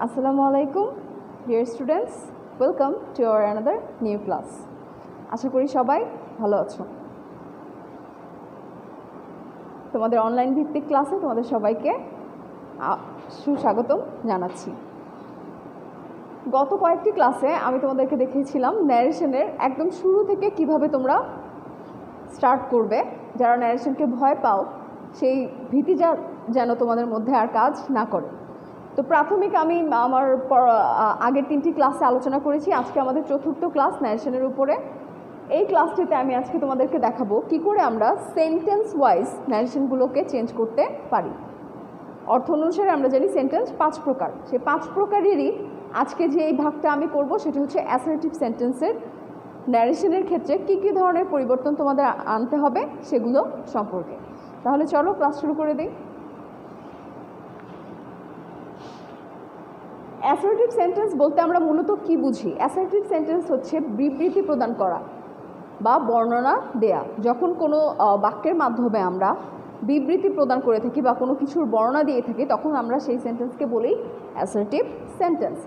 Assalamu alaikum, dear students. Welcome to our another new class. আশা করি সবাই ভালো আছো। তোমাদের অনলাইন ভিত্তিক ক্লাসে তোমাদের সবাইকে সুস্বাগতম জানাচ্ছি। গত কয়েকটি ক্লাসে আমি তোমাদেরকে দেখিয়েছিলাম ন্যারেশনের একদম শুরু থেকে কিভাবে তোমরা স্টার্ট করবে। যারা ন্যারেশনকে ভয় পাও সেই ভীতি যেন তোমাদের মধ্যে আর কাজ না করে। তো প্রাথমিক আমি আমার আগের 3টি ক্লাসে আলোচনা করেছি। আজকে আমাদের চতুর্থ ক্লাস ন্যারেশনের উপরে। এই ক্লাসটিতে আমি আজকে তোমাদেরকে দেখাবো কি করে আমরা সেন্টেন্স ওয়াইজ ন্যারেশনগুলোকে চেঞ্জ করতে পারি। অর্থ অনুসারে আমরা জানি সেন্টেন্স 5 প্রকার। সেই 5 প্রকারেরই আজকে যে এই ভাগটা আমি করব সেটা হচ্ছে অ্যাসার্টিভ সেন্টেন্সের ন্যারেশনের ক্ষেত্রে কী কী ধরনের পরিবর্তন তোমাদের আনতে হবে সেগুলো সম্পর্কে। তাহলে চলো ক্লাস শুরু করে দিই। অ্যাসার্টিভ সেন্টেন্স বলতে আমরা মূলত কি বুঝি? অ্যাসার্টিভ সেন্টেন্স হচ্ছে বিবৃতি প্রদান করা বা বর্ণনা দেয়া। যখন কোনো বাক্যের মাধ্যমে আমরা বিবৃতি প্রদান করে থাকি বা কোনো কিছুর বর্ণনা দিয়ে থাকি তখন আমরা সেই সেন্টেন্সকে বলি অ্যাসার্টিভ সেন্টেন্স।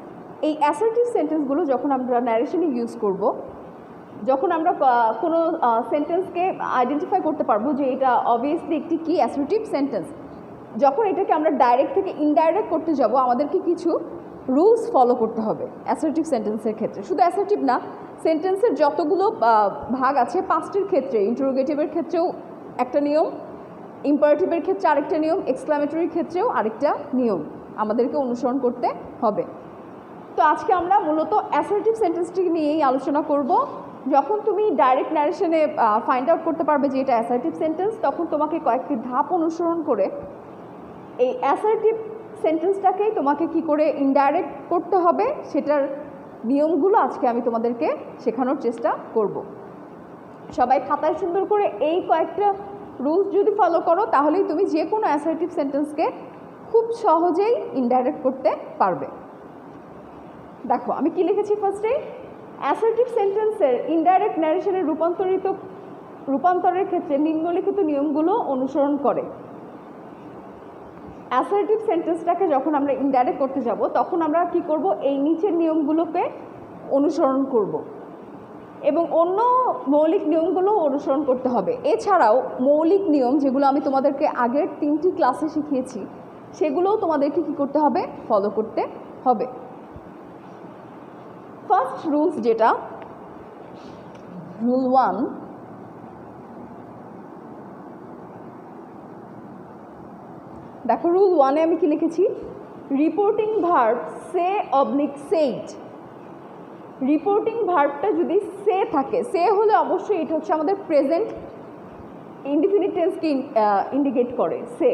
এই অ্যাসার্টিভ সেন্টেন্সগুলো যখন আমরা ন্যারেশনে ইউজ করব, যখন আমরা কোনো সেন্টেন্সকে আইডেন্টিফাই করতে পারবো যে এটা অবভিয়াসলি একটি কি অ্যাসার্টিভ সেন্টেন্স, যখন এটাকে আমরা ডাইরেক্ট থেকে ইনডাইরেক্ট করতে যাব আমাদেরকে কিছু রুলস ফলো করতে হবে অ্যাসার্টিভ সেন্টেন্সের ক্ষেত্রে। শুধু অ্যাসার্টিভ না, সেন্টেন্সের যতগুলো ভাগ আছে পাস্টের ক্ষেত্রে, ইন্টারোগেটিভের ক্ষেত্রেও একটা নিয়ম, ইম্পারেটিভের ক্ষেত্রে আরেকটা নিয়ম, এক্সক্লামেটরির ক্ষেত্রেও আরেকটা নিয়ম আমাদেরকে অনুসরণ করতে হবে। তো আজকে আমরা মূলত অ্যাসার্টিভ সেন্টেন্সটি নিয়েই আলোচনা করব। যখন তুমি ডাইরেক্ট ন্যারেশনে ফাইন্ড আউট করতে পারবে যে এটা অ্যাসার্টিভ সেন্টেন্স, তখন তোমাকে কয়েকটি ধাপ অনুসরণ করে এই অ্যাসার্টিভ সেন্টেন্সটাকেই তোমাকে কি করে ইনডাইরেক্ট করতে হবে সেটার নিয়মগুলো আজকে আমি তোমাদেরকে শেখানোর চেষ্টা করব। সবাই খাতায় সুন্দর করে এই কয়েকটা রুলস যদি ফলো করো তাহলেই তুমি যে কোনো অ্যাসার্টিভ সেন্টেন্সকে খুব সহজেই ইনডাইরেক্ট করতে পারবে। দেখো আমি কি লিখেছি ফার্স্টে, অ্যাসার্টিভ সেন্টেন্সের ইনডাইরেক্ট ন্যারেশনের রূপান্তরের ক্ষেত্রে নিম্নলিখিত নিয়মগুলো অনুসরণ করে। অ্যাসার্টিভ সেন্টেন্সটাকে যখন আমরা ইনডাইরেক্ট করতে যাব তখন আমরা কি করব, এই নিচের নিয়মগুলোকে অনুসরণ করব এবং অন্য মৌলিক নিয়মগুলো অনুসরণ করতে হবে। এছাড়াও মৌলিক নিয়ম যেগুলো আমি তোমাদেরকে আগের 3টি ক্লাসে শিখিয়েছি সেগুলোও তোমাদেরকে কি করতে হবে, ফলো করতে হবে। ফার্স্ট রুলস যেটা, রুল 1, দেখো রুল 1-এ আমি কি লিখেছি, রিপোর্টিং ভার্ব সে অবলিক সেইড। রিপোর্টিং ভার্বটা যদি সে থাকে, সে হলে অবশ্যই এটা হচ্ছে আমাদের প্রেজেন্ট ইনডিফিনিট টেন্সকে ইন্ডিকেট করে সে,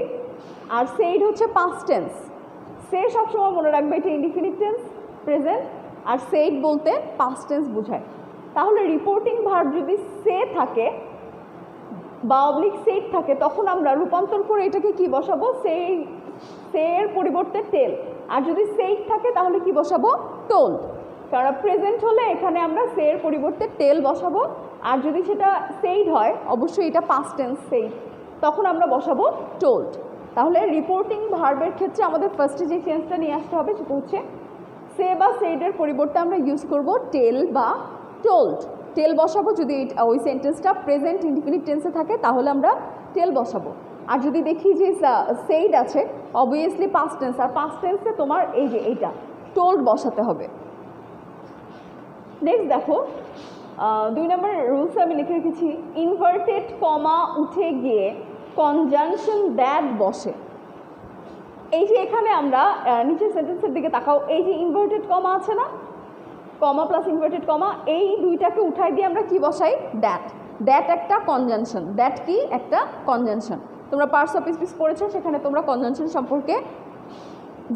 আর সেইড হচ্ছে পাস্ট টেন্স। সে সবসময় মনে রাখবে এটা ইনডিফিনিট টেন্স প্রেজেন্ট, আর সেইড বলতে পাস্ট টেন্স বোঝায়। তাহলে রিপোর্টিং ভার্ব যদি সে থাকে বা অবলিক সেইড থাকে তখন আমরা রূপান্তর করে এটাকে কি বসাবো, এর পরিবর্তে টেল। আর যদি সেইড থাকে তাহলে কি বসাবো, টোল্ড। কারণ প্রেজেন্ট হলে এখানে আমরা এর পরিবর্তে টেল বসাবো, আর যদি সেটা সেইড হয় অবশ্যই এটা পাস্ট টেন্স সেইড, তখন আমরা বসাবো টোল্ড। তাহলে রিপোর্টিং ভার্বের ক্ষেত্রে আমাদের ফার্স্টে যে চেঞ্জটা নিয়ে আসতে হবে সেটা হচ্ছে সে বা সেইডের পরিবর্তে আমরা ইউজ করব টেল বা টোল্ড। টেল বসাবো যদি ওই সেন্টেন্সটা প্রেজেন্ট ইনডিফিনিট টেন্সে থাকে তাহলে আমরা টেল বসাবো। আর যদি দেখি যে সেইড আছে অবভিয়াসলি পাস্ট টেন্স, আর পাস্ট টেন্সে তোমার এই যে এইটা টোল্ড বসাতে হবে। নেক্সট দেখো 2 নম্বর রুলসে আমি লিখে রেখেছি, ইনভার্টেড কমা উঠে গিয়ে কনজাংশন দ্যাট বসে। এই যে এখানে আমরা নিচের সেন্টেন্সের দিকে তাকাও, এই যে ইনভার্টেড কমা আছে না, কমা প্লাস ইনভার্টেড কমা, এই দুইটাকে উঠাই দিয়ে আমরা কি বসাই, দ্যাট। দ্যাট একটা কনজাংশন। দ্যাট কি একটা কনজাংশন। তোমরা পার্টস অফ স্পিচ পড়েছো, সেখানে তোমরা কনজাংশন সম্পর্কে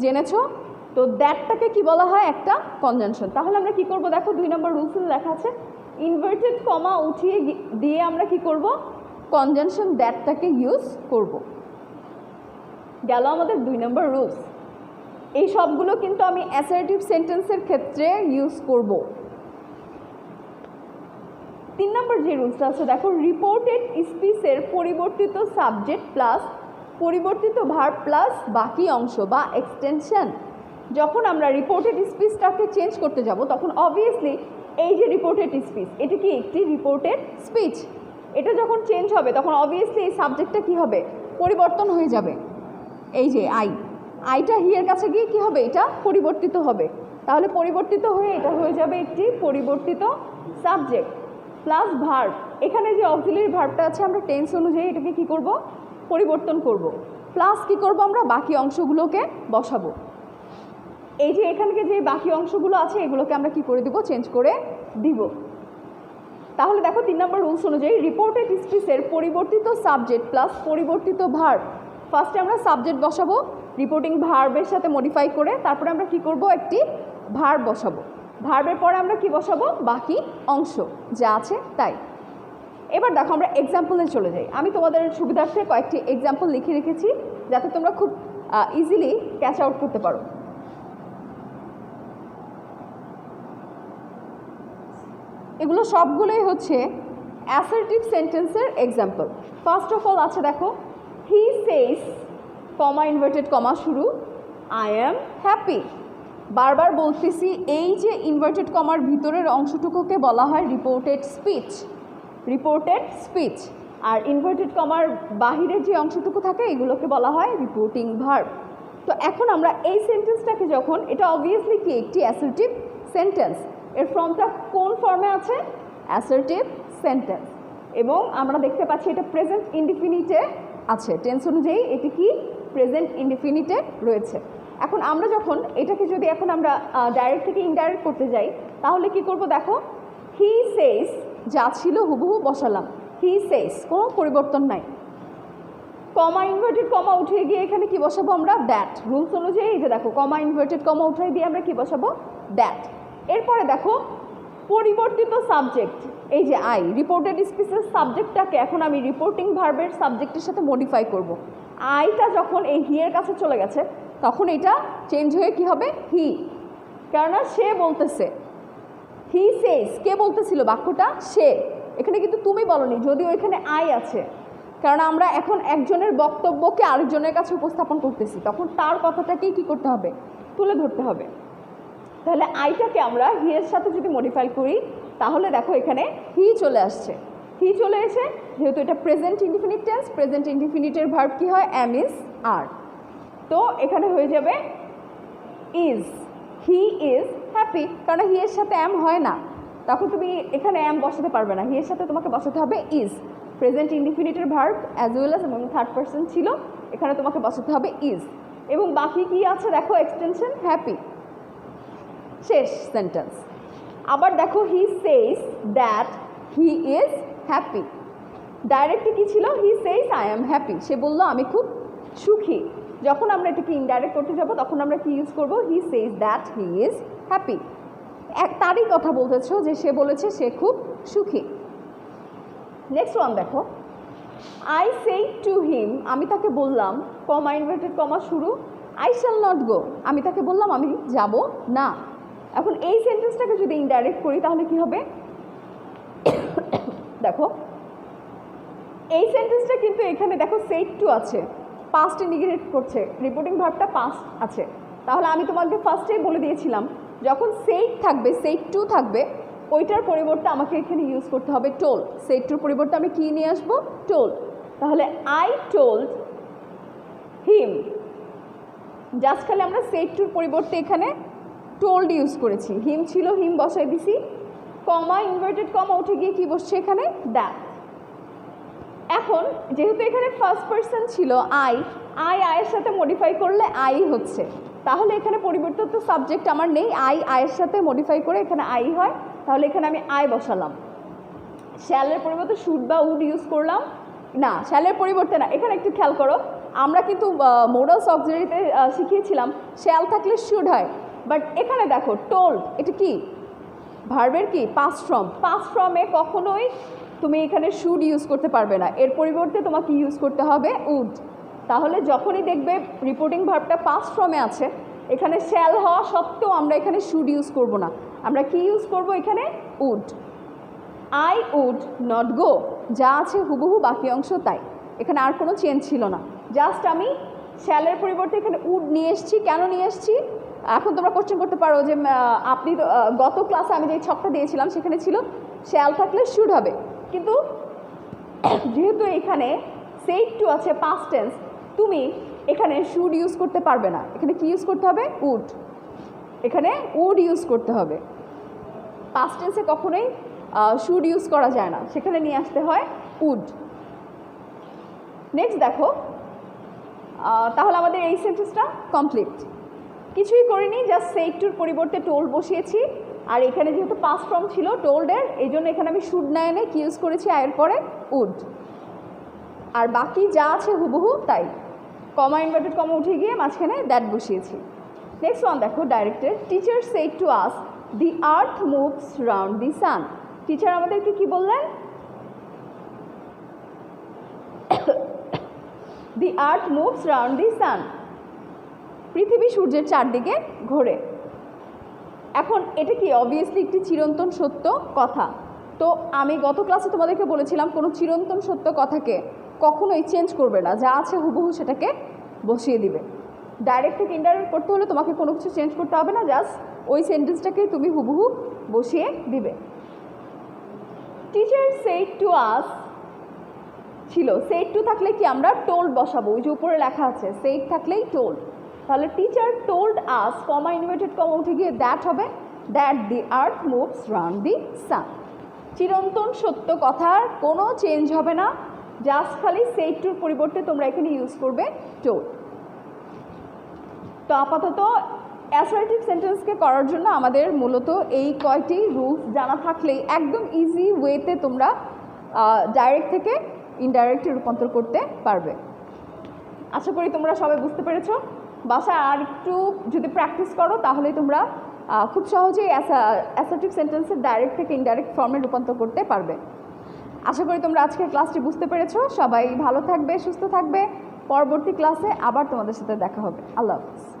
জেনেছো। তো দ্যাটটাকে কি বলা হয়, একটা কনজাংশন। তাহলে আমরা কি করব, দেখো 2 নম্বর রুলসে লেখা আছে ইনভার্টেড কমা উঠিয়ে দিয়ে আমরা কি করব, কনজাংশন দ্যাটটাকে ইউজ করব। গেল আমাদের 2 নম্বর রুলস। এই সবগুলো কিন্তু আমি অ্যাসার্টিভ সেন্টেন্সের ক্ষেত্রে ইউজ করব। 3 নম্বর যে রুলসটা আছে দেখো, রিপোর্টেড স্পিচের পরিবর্তিত সাবজেক্ট প্লাস পরিবর্তিত ভার্ব প্লাস বাকি অংশ বা এক্সটেনশন যখন আমরা রিপোর্টেড স্পিচটাকে চেঞ্জ করতে যাব তখন অবভিয়াসলি এই যে রিপোর্টেড স্পিচ এটা কি একটি রিপোর্টেড স্পিচ, এটা যখন চেঞ্জ হবে তখন অবভিয়াসলি এই সাবজেক্টটা কী হবে, পরিবর্তন হয়ে যাবে। এই যে আইটা হিয়ের কাছে গিয়ে কী হবে, এটা পরিবর্তিত হবে। তাহলে পরিবর্তিত হয়ে এটা হয়ে যাবে একটি পরিবর্তিত সাবজেক্ট প্লাস ভার্ব। এখানে যে অক্সিলারি ভার্বটা আছে আমরা টেন্স অনুযায়ী এটাকে কী করব, পরিবর্তন করব। প্লাস কী করব, আমরা বাকি অংশগুলোকে বসাবো। এই যে এখানকে যে বাকি অংশগুলো আছে এগুলোকে আমরা কি করে দিব, চেঞ্জ করে দিব। তাহলে দেখো 3 নম্বর রুলস অনুযায়ী রিপোর্টেড স্পিচের পরিবর্তিত সাবজেক্ট প্লাস পরিবর্তিত ভার্ব। ফার্স্টে আমরা সাবজেক্ট বসাবো রিপোর্টিং ভার্বের সাথে মডিফাই করে, তারপরে আমরা কি করব, একটি ভার্ব বসাবো। ভার্বের পরে আমরা কি বসাবো, বাকি অংশ যা আছে তাই। এবার দেখো আমরা এক্সাম্পলে চলে যাই। আমি তোমাদের সুবিধার্থে কয়েকটি এক্সাম্পল লিখে রেখেছি যাতে তোমরা খুব ইজিলি ক্যাচ আউট করতে পারো। এগুলো সবগুলোই হচ্ছে অ্যাসার্টিভ সেন্টেন্সের এক্সাম্পল। ফার্স্ট অফ অল আছে দেখো, হি সেজ কমা ইনভার্টেড কমা শুরু আই অ্যাম হ্যাপি। বারবার বলতেছি এই যে ইনভার্টেড কমার ভিতরের অংশটুকুকে বলা হয় রিপোর্টেড স্পিচ, রিপোর্টেড স্পিচ। আর ইনভার্টেড কমার বাহিরের যে অংশটুকু থাকে এগুলোকে বলা হয় রিপোর্টিং ভার্ব। তো এখন আমরা এই সেন্টেন্সটাকে যখন, এটা অবভিয়াসলি কি একটি অ্যাসার্টিভ সেন্টেন্স, এর ফর্মটা কোন ফর্মে আছে, অ্যাসার্টিভ সেন্টেন্স, এবং আমরা দেখতে পাচ্ছি এটা প্রেজেন্ট ইনডিফিনিটে আছে, টেন্স অনুযায়ী এটি কি প্রেজেন্ট ইনডিফিনিটে রয়েছে। এখন আমরা যখন এটাকে যদি এখন আমরা ডাইরেক্ট থেকে ইনডাইরেক্ট করতে যাই তাহলে কি করব, দেখো হি সেজ যা ছিল হুবহু বসালাম, হি সেজ কোনো পরিবর্তন নাই। কমা ইনভার্টেড কমা উঠিয়ে গিয়ে এখানে কি বসাবো আমরা, দ্যাট। রুলস অনুযায়ী এই যে দেখো কমা ইনভার্টেড কমা উঠিয়ে দিয়ে আমরা কি বসাবো, দ্যাট। এরপরে দেখো পরিবর্তিত সাবজেক্ট, এই যে আই, রিপোর্টেড স্পিচের সাবজেক্টটাকে এখন আমি রিপোর্টিং ভার্বের সাবজেক্টের সাথে মডিফাই করব। আইটা যখন এই হিয়ের কাছে চলে গেছে তখন এটা চেঞ্জ হয়ে কি হবে, হি, কেননা সে বলতেছে। হি সেজ, কে বলতেছিল বাক্যটা, সে। এখানে কিন্তু তুমি বলনি, যদিও এখানে আই আছে, কারণ আমরা এখন একজনের বক্তব্যকে আরেকজনের কাছে উপস্থাপন করতেছি, তখন তার কথাটাকেই কি করতে হবে, তুলে ধরতে হবে। তাহলে আইটাকে আমরা হি এর সাথে যদি মডিফাই করি তাহলে দেখো এখানে হি চলে আসছে। হি চলে এসে, যেহেতু এটা প্রেজেন্ট ইনডিফিনিট টেন্স, প্রেজেন্ট ইনডিফিনিটের ভার্ব কি হয়, অ্যাম, ইজ, আর। তো এখানে হয়ে যাবে ইজ, হি ইজ হ্যাপি, কারণ হি এর সাথে অ্যাম হয় না, তখন তুমি এখানে অ্যাম বসাতে পারবে না, হি এর সাথে তোমাকে বসাতে হবে ইজ। প্রেজেন্ট ইনডিফিনিটের ভার্ব অ্যাজ ওয়েল অ্যাজ, এবং থার্ড পারসন ছিল, এখানে তোমাকে বসাতে হবে ইজ। এবং বাকি কি আছে দেখো, এক্সটেনশন হ্যাপি, শেষ সেন্টেন্স। আবার দেখো he says that he is happy, directly কী ছিল, he says I am happy, সে বললো আমি খুব সুখী। যখন আমরা এটাকে ইনডাইরেক্ট করতে যাব তখন আমরা কি ইউজ করব, he says that he is happy. তারই কথা বলতেছো যে সে বলেছে সে খুব সুখী। নেক্সট ওয়ান দেখো, আই সেই টু হিম, আমি তাকে বললাম, কমা ইনভার্টেড কমা শুরু আই শ্যাল নট গো, আমি তাকে বললাম আমি যাব না। এখন এই সেন্টেন্সটাকে যদি ইনডাইরেক্ট করি তাহলে কি হবে, দেখো এই সেন্টেন্সটা কিন্তু এখানে দেখো সেড টু আছে, পাস্ট ইন্ডিকেট করছে, রিপোর্টিং ভার্বটা পাস্ট আছে। তাহলে আমি তোমাকে ফার্স্টেই বলে দিয়েছিলাম যখন সেড থাকবে, সেড টু থাকবে, ওইটার পরিবর্তে আমাকে এখানে ইউজ করতে হবে টোল। সেড টুর পরিবর্তে আমি কি নিয়ে আসবো, টোল। তাহলে আই টোল্ড হিম, জাস্ট খালি আমরা সেড টুর পরিবর্তে এখানে টোল্ড ইউজ করেছি, হিম ছিল হিম বসাই দিছি, কমা ইনভার্টেড কমা উঠে গিয়ে কি বসছে এখানে, দ্যাট। এখন যেহেতু এখানে ফার্স্ট পারসন ছিল আই, আয়ের সাথে মডিফাই করলে আই হচ্ছে, তাহলে এখানে পরিবর্তিত সাবজেক্ট আমার নেই, আয়ের সাথে মডিফাই করে এখানে আই হয়, তাহলে এখানে আমি আই বসালাম। শ্যালের পরিবর্তে শুড বা উড ইউজ করলাম না, শ্যালের পরিবর্তে না, এখানে একটু খেয়াল করো, আমরা কিন্তু মোডালস অক্সিলারিতে শিখিয়েছিলাম শ্যাল থাকলে শুড হয়, বাট এখানে দেখো টোল্ড, এটা কি ভার্বের কি পাস্ট ফর্ম, পাস্ট ফর্মে কখনোই তুমি এখানে শুড ইউজ করতে পারবে না, এর পরিবর্তে তোমাকে ইউজ করতে হবে উড। তাহলে যখনই দেখবে রিপোর্টিং ভার্বটা পাস্ট ফর্মে আছে, এখানে শ্যাল হওয়া সত্ত্বেও আমরা এখানে শুড ইউজ করব না, আমরা কি ইউজ করব এখানে, would. I would not go, যা আছে হুবহু বাকি অংশ তাই, এখানে আর কোনো চেঞ্জ ছিল না, জাস্ট আমি শ্যালের পরিবর্তে এখানে উড নিয়ে এসেছি। কেন নিয়ে এসেছি, এখন তোমরা কোশ্চেন করতে পারো যে আপনি তো গত ক্লাসে আমি যে ছকটা দিয়েছিলাম সেখানে ছিল শ্যাল থাকলে শুড হবে, কিন্তু যেহেতু এখানে সেড টু আছে পাস্ট টেন্স, তুমি এখানে শুড ইউজ করতে পারবে না। এখানে কি ইউজ করতে হবে? উড। এখানে উড ইউজ করতে হবে। পাস্ট টেন্সে কখনোই শুড ইউজ করা যায় না, সেখানে নিয়ে আসতে হয় উড। নেক্সট দেখো, তাহলে আমাদের এই সেন্টেন্সটা কমপ্লিট। কিছুই করিনি, জাস্ট সেড টুর পরিবর্তে টোল্ড বসিয়েছি, আর এখানে যেহেতু পাস্ট ফর্ম ছিল টোল্ডের, এই জন্য এখানে আমি শুড না এনে কি ইউজ করেছি? আয়ের পরে উড। আর বাকি যা আছে হুবহু তাই, কমা ইনভার্টেড কমা উঠে গিয়ে মাঝখানে দ্যাট বসিয়েছি। নেক্সট ওয়ান দেখো, directed. Teacher said to us the earth moves round the sun. Teacher আমাদেরকে কি বললেন? দি আর্থ মুভস রাউন্ড দি সান, পৃথিবী সূর্যের চারদিকে ঘোরে। এখন এটা কি অবভিয়াসলি একটি চিরন্তন সত্য কথা। তো আমি গত ক্লাসে তোমাদেরকে বলেছিলাম কোনো চিরন্তন সত্য কথাকে কখনোই চেঞ্জ করবে না, যা আছে হুবহু সেটাকে বসিয়ে দিবে। ডাইরেক্ট থেকে ইনডাইরেক্ট করতে হলে তোমাকে কোনো কিছু চেঞ্জ করতে হবে না, জাস্ট ওই সেন্টেন্সটাকে তুমি হুবহু বসিয়ে দিবে। টিচার সেড টু আস ছিল, সেড টু থাকলে কি আমরা টোল্ড বসাবো, ওই যে উপরে লেখা আছে সেড থাকলেই টোল্ড। তাহলে teacher told us, comma inverted comma উঠে গিয়ে দ্যাট হবে, that the earth moves round the sun. চিরন্তন সত্য কথার কোনো চেঞ্জ হবে না, জাস্ট খালি সেড টুর পরিবর্তে তোমরা এখানে ইউজ করবে টোল্ড। তো আপাতত অ্যাসার্টিভ সেন্টেন্সকে করার জন্য আমাদের মূলত এই কয়টি রুলস জানা থাকলেই একদম ইজি ওয়েতে তোমরা ডাইরেক্ট থেকে ইনডাইরেক্টে রূপান্তর করতে পারবে। আশা করি তোমরা সবাই বুঝতে পেরেছো। বাসায় আর একটু যদি প্র্যাকটিস করো তাহলেই তোমরা খুব সহজেই অ্যাসার্টিভ সেন্টেন্সের ডাইরেক্ট থেকে ইনডাইরেক্ট ফর্মে রূপান্তর করতে পারবে। আশা করি তোমরা আজকের ক্লাসটি বুঝতে পেরেছো। সবাই ভালো থাকবে, সুস্থ থাকবে। পরবর্তী ক্লাসে আবার তোমাদের সাথে দেখা হবে। আল্লাহ হাফিজ।